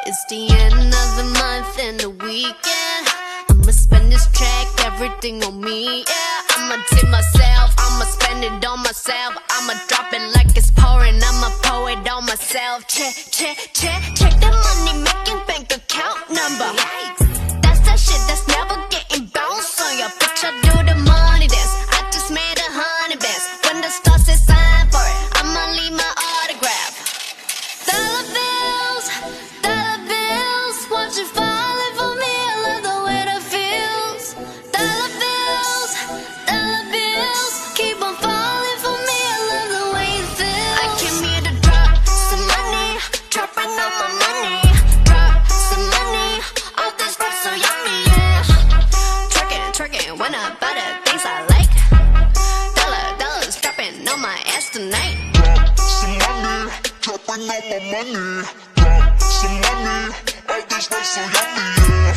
It's the end of the month and the weekend. I'ma spend this check, everything on me, yeah. I'ma tip myself, I'ma spend it on myself. I'ma drop it like it's pouring, I'ma pour it on myself. Check, check, check, check the money making bank account number. That's that shit that's never getting bounced on your bitch. I do the money dance, I just made 100 bands. When the stars say sign for it, I'ma leave my autograph. Dollar bills, won't you falling for me? I love the way that feels. Dollar bills, keep on falling for me. I love the way it feels. I came here to drop some money, dropping all my money. Drop some money, all this stuff so yummy, yeah. Twerking, when I buy the things I like. Dollars dropping on my ass tonight. Drop some money, dropping all my money. Drop some money, all this stuff so yummy, yeah.